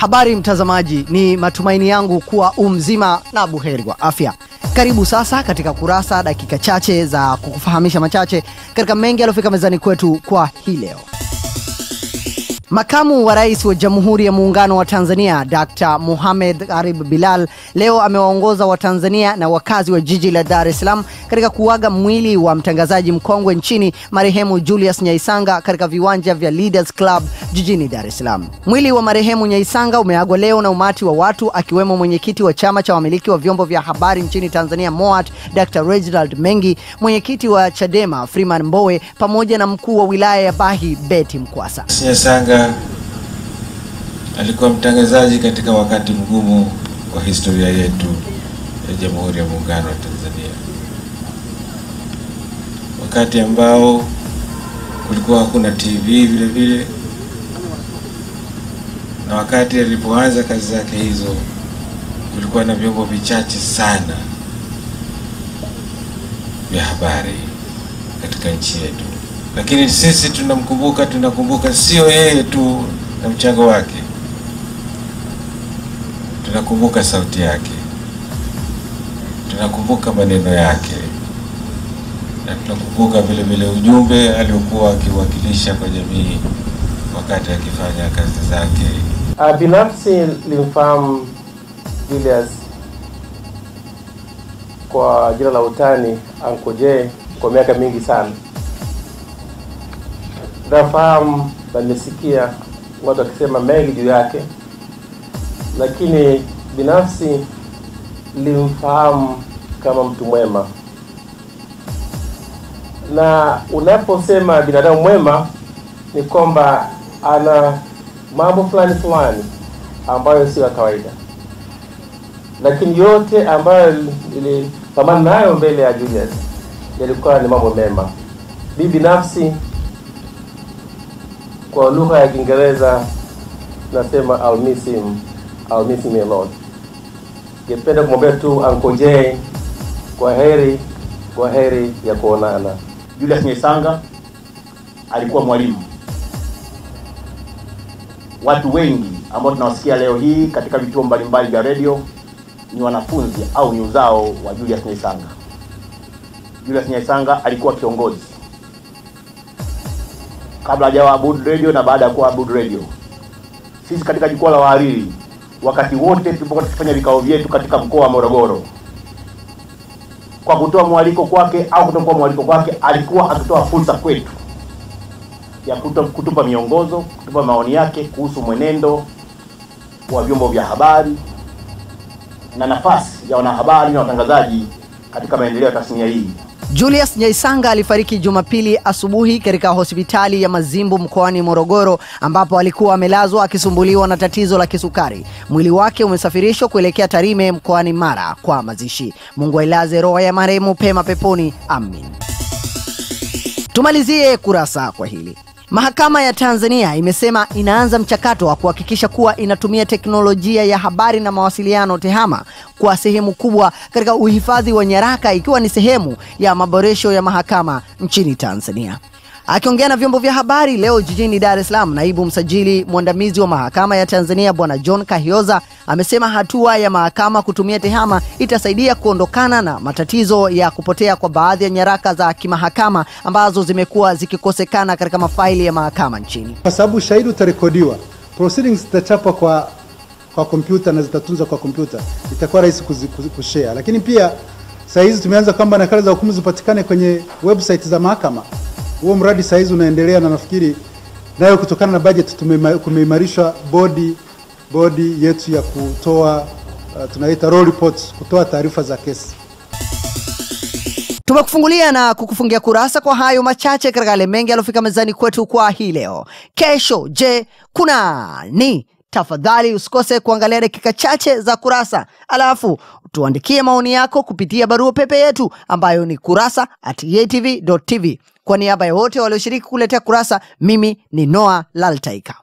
Habari mtazamaji, ni matumaini yangu kuwa mzima na buheri wa afya. Karibu sasa katika Kurasa, dakika chache za kukufahamisha machache katika mengi yaliyofika mezani kwetu kwa hii leo. Makamu wa Rais wa Jamhuri ya Muungano wa Tanzania Dr. Mohamed Gharib Bilal leo amewaongoza Watanzania na wakazi wa jiji la Dar es Salaam katika kuaga mwili wa mtangazaji mkongwe nchini marehemu Julius Nyaisanga katika viwanja vya Leaders Club jijini Dar es Salaam. Mwili wa marehemu Nyaisanga umeagwa leo na umati wa watu akiwemo mwenyekiti wa chama cha wamiliki wa vyombo vya habari nchini Tanzania MOAT Dr. Reginald Mengi, mwenyekiti wa Chadema Freeman Mbowe pamoja na mkuu wa wilaya ya Bahi Betty Mkwasa. Nyaisanga alikuwa mtangazaji katika wakati mgumu wa historia yetu ya Jamhuri ya Muungano wa Tanzania. Wakati ambao kulikuwa hakuna TV vile vile, na wakati alipoanza kazi zake hizo kulikuwa na vyombo vichache sana vya habari katika nchi yetu. Lakini sisi tunakumbuka sio yeye tu na mchango wake. Tunakumbuka sauti yake, tunakumbuka maneno yake, na tunakumbuka vile vile ujumbe aliokuwa akiwakilisha kwa jamii wakati akifanya kazi zake. Binafsi nilimfahamu Julius kwa jina la utani Uncle J kwa miaka mingi sana. Nafahamu na nimesikia watu wakisema mengi juu yake, lakini binafsi nilimfahamu kama mtu mwema. Na unaposema binadamu mwema ni kwamba ana mambo fulani ambayo si ya kawaida, lakini yote ambayo nilipambana nayo mbele ya Julius yalikuwa ni mambo mema. Mimi binafsi kwa lugha ya Kiingereza nasema I'll miss him a lot. Ningependa kumwambia tu Uncle J kwa heri ya kuonana. Julius Nyaisanga alikuwa mwalimu. Watu wengi ambao tunawasikia leo hii katika vituo mbalimbali vya radio ni wanafunzi au ni uzao wa Julius Nyaisanga. Julius Nyaisanga alikuwa kiongozi kabla hajawa Abud Radio na baada ya kuwa Abud Radio. Sisi katika jukwaa la wahariri, wakati wote tulipokuwa tukifanya vikao vyetu katika mkoa wa Morogoro, kwa kutoa mwaliko kwake au kutokuwa mwaliko kwake, alikuwa akitoa fursa kwetu ya kutupa miongozo, kutupa maoni yake kuhusu mwenendo wa vyombo vya habari na nafasi ya wanahabari na watangazaji katika maendeleo ya tasnia hii. Julius Nyaisanga alifariki Jumapili asubuhi katika hospitali ya Mazimbu mkoani Morogoro, ambapo alikuwa amelazwa akisumbuliwa na tatizo la kisukari. Mwili wake umesafirishwa kuelekea Tarime mkoani Mara kwa mazishi. Mungu ailaze roho ya marehemu pema peponi. Amin. Tumalizie kurasa kwa hili. Mahakama ya Tanzania imesema inaanza mchakato wa kuhakikisha kuwa inatumia teknolojia ya habari na mawasiliano TEHAMA kwa sehemu kubwa katika uhifadhi wa nyaraka, ikiwa ni sehemu ya maboresho ya mahakama nchini Tanzania. Akiongea na vyombo vya habari leo jijini Dar es Salaam, naibu msajili mwandamizi wa mahakama ya Tanzania Bwana John Kahioza amesema hatua ya mahakama kutumia TEHAMA itasaidia kuondokana na matatizo ya kupotea kwa baadhi ya nyaraka za kimahakama ambazo zimekuwa zikikosekana katika mafaili ya mahakama nchini. Kwa sababu shahidi utarekodiwa, proceedings zitachapwa kwa kompyuta na zitatunzwa kwa kompyuta, itakuwa rahisi kushare. Lakini pia sasa hizi tumeanza kwamba nakala za hukumu zipatikane kwenye website za mahakama. Huo mradi sasa hizi unaendelea, na nafikiri nayo kutokana na budget kumeimarishwa bodi yetu ya kutoa tunaita raw reports, kutoa taarifa za kesi. Tumekufungulia na kukufungia kurasa kwa hayo machache katika yale mengi yaliyofika mezani kwetu kwa hii leo. Kesho, je, kuna ni? Tafadhali usikose kuangalia dakika chache za Kurasa. Alafu tuandikie maoni yako kupitia barua pepe yetu ambayo ni kurasa@yatv.tv. Kwa niaba ya wote walioshiriki kuletea Kurasa, mimi ni Noah Laltaika.